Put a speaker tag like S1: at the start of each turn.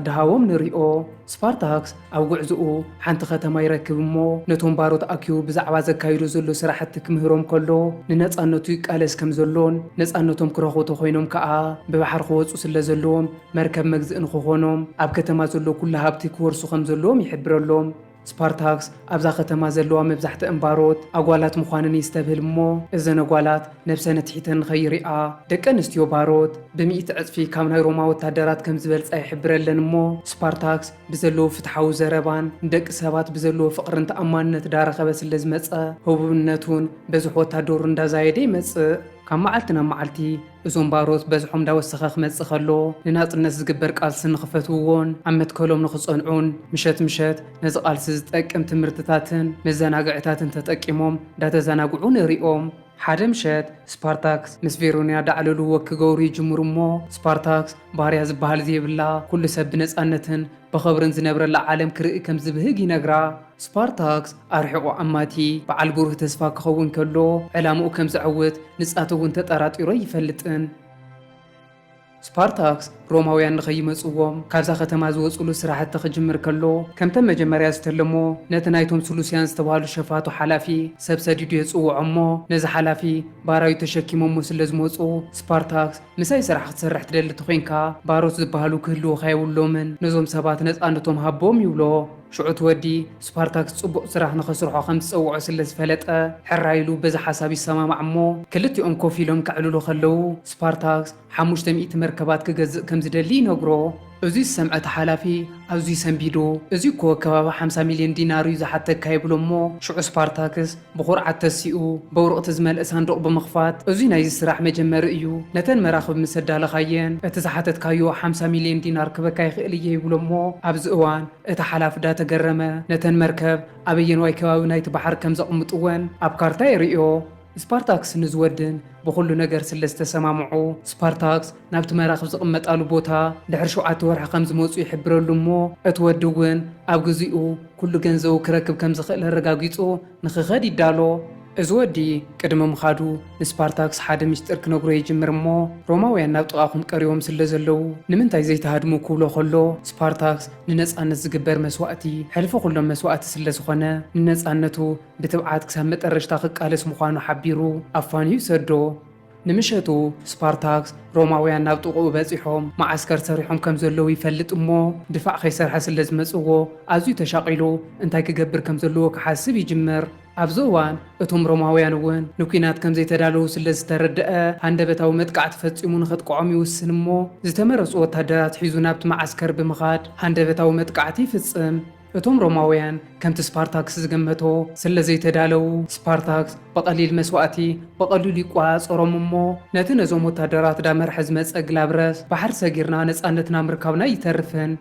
S1: እንዳሃቦም ንሪኦ ስፓርታክስ ኣብ ጉዕዝኡ ሓንቲ ከተማ ይረክብ እሞ ነቶም ባሮት ኣኪቡ ብዛዕባ ዘካይዱ ዘሎ ስራሕቲ ክምህሮም ከሎ ንነፃነቱ ይቃለስ ከም ዘሎን ነፃነቶም ክረኽቡ ኮይኖም ከዓ ብባሕሪ ክወፁ ስለ ዘለዎም መርከብ መግዝእ ንክኾኖም ኣብ ከተማ ዘሎ ኩሉ ሃብቲ ክወርሱ ከም ዘለዎም ይሕብረሎም። ስፓርታክስ ኣብዛ ከተማ ዘለዋ መብዛሕቲ እምባሮት ኣጓላት ምዃነን ይስተብህል እሞ እዘን ኣጓላት ነብሰን ትሒተን ንኸይሪኣ ደቂ ኣንስትዮ ባሮት ብ100 ዕፅፊ ካብ ናይ ሮማ ወታደራት ከም ዝበልፃ ይሕብረለን እሞ ስፓርታክስ ብዘለዎ ፍትሓዊ ዘረባን ንደቂ ሰባት ብዘለዎ ፍቕርን ተኣማንነት ዳረኸበ ስለ ዝመፀ ህቡብነቱን በዝሒ ወታደሩ እንዳዛየደ ይመፅእ። ካብ መዓልቲ ናብ መዓልቲ እዞም ባሮት በዝሖም እንዳወሰኸ ክመፅእ ከሎ ንናፅነት ዝግበር ቃልሲ ንኽፈትውዎን ኣብ መትከሎም ንኽፀንዑን ምሸት ምሸት ነዚ ቃልሲ ዝጠቅም ትምህርትታትን መዘናግዕታትን ተጠቂሞም እንዳተዘናግዑ ንሪኦም። ሓደ ምሸት ስፓርታክስ ምስ ቬሮንያ ዳዕለልዎ ክገብሩ ይጅምሩ እሞ ስፓርታክስ ባህርያ ዝበሃል ዘየብላ ኩሉ ሰብ ብነፃነትን ብኽብርን ዝነብረላ ዓለም ክርኢ ከም ዝብህግ ይነግራ። ስፓርታክስ ኣርሒቑ ዓማቲ በዓል ብሩህ ተስፋ ክኸውን ከሎ ዕላምኡ ከም ዘዕውት ንጻቱ እውን ተጠራጢሮ ይፈልጥን። ስፓርታክስ ሮማውያን ንኸይመጽዎም ካብዛ ከተማ ዝወፅሉ ስራሕቲ ክጅምር ከሎ ከምተን መጀመርያ ዝተለሞ ነቲ ናይቶም ሱሉስያን ዝተባሃሉ ሸፋቱ ሓላፊ ሰብ ሰዲዱ የጽውዖ እሞ ነዚ ሓላፊ ባራዊ ተሸኪሞሞ ስለ ዝመፁ ስፓርታክስ ምሳይ ስራሕ ክትሰርሕ ትደሊ ተኮይንካ ባሮት ዝበሃሉ ክህልውካ የብሎምን ነዞም ሰባት ነፃነቶም ሃቦም ይብሎ። ሽዑት ወዲ ስፓርታክስ ጽቡቕ ስራሕ ንኸስርሖ ከም ዝፀውዖ ስለ ዝፈለጠ ሕራይሉ በዚ ሓሳብ ይሰማማዕ እሞ ክልቲኦም ኮፍ ኢሎም ክዕልሉ ከለዉ ስፓርታክስ 500 መርከባት ክገዝእ ከም ዝደሊ ይነግሮ። እዙይ ዝሰምዐ ሓላፊ ኣዝዩ ሰንቢዱ እዚ እኮ ከባቢ 50 ሚልዮን ዲናር እዩ ዝሓተካ ይብሎ እሞ ሽዑ ስፓርታክስ ብኹርዓት ተሲኡ በውርቕቲ ዝመልአ ሳንዱቕ ብምኽፋት እዙይ ናይዚ ስራሕ መጀመሪ እዩ፣ ነተን መራኽብ ምስ ኣዳለኻየን እቲ ዝሓተትካዮ 50 ሚልዮን ዲናር ክበካ ይኽእል እየ ይብሎ እሞ ኣብዚ እዋን እቲ ሓላፊ ዳተገረመ ነተን መርከብ ኣበየንዋይ ከባቢ ናይቲ ባሕሪ ከም ዘቕምጥወን ኣብ ካርታ የርእዮ። ስፓርታክስ ንዝወድን ብኩሉ ነገር ስለ ዝተሰማምዑ ስፓርታክስ ናብቲ መራኽብ ዝቕመጣሉ ቦታ ድሕሪ 7 ወርሒ ከም ዝመፁ ይሕብረሉ እሞ እቲ ወዲ እውን ኣብ ግዚኡ ኩሉ ገንዘቡ ክረክብ ከም ዝኽእል ኣረጋጊፁ ንክኸድ ይዳሎ። እዚ ወዲ ቅድሚ ምኻዱ ንስፓርታክስ ሓደ ምስጢር ክነግሮ ይጅምር እሞ ሮማውያን ናብ ጥቓኹም ቀሪቦም ስለ ዘለዉ ንምንታይ ዘይተሃድሙ ክብሎ ከሎ ስፓርታክስ ንነፃነት ዝግበር መስዋእቲ ሕልፊ ኩሎም መስዋእቲ ስለ ዝኾነ ንነፃነቱ ብትብዓት ክሳብ መጠረሽታ ክቃለስ ምዃኑ ሓቢሩ ኣፋንዩ ሰዶ። ንምሸቱ ስፓርታክስ ሮማውያን ናብ ጥቕኡ በፂሖም ማዓስከር ሰሪሖም ከም ዘለዉ ይፈልጥ እሞ ድፋዕ ከይሰርሐ ስለ ዝመፅዎ ኣዝዩ ተሻቒሉ እንታይ ክገብር ከም ዘለዎ ክሓስብ ይጅምር። ኣብዚ እዋን እቶም ሮማውያን እውን ንኩናት ከም ዘይተዳለዉ ስለ ዝተረድአ ሃንደበታዊ መጥቃዕቲ ፈፂሙ ንኸጥቅዖም ይውስን እሞ ዝተመረፁ ወታደራት ሒዙ ናብቲ ማዓስከር ብምኻድ ሃንደበታዊ መጥቃዕቲ ይፍፅም። እቶም ሮማውያን ከምቲ ስፓርታክስ ዝገመቶ ስለ ዘይተዳለዉ ስፓርታክስ በቐሊል መስዋእቲ በቐሊሉ ይቋፀሮም እሞ ነቲ ነዞም ወታደራት ዳ መርሐ ዝመፀ ግላብረስ ባሕር ሰጊርና ነፃነትና ምርካብና ይተርፍን።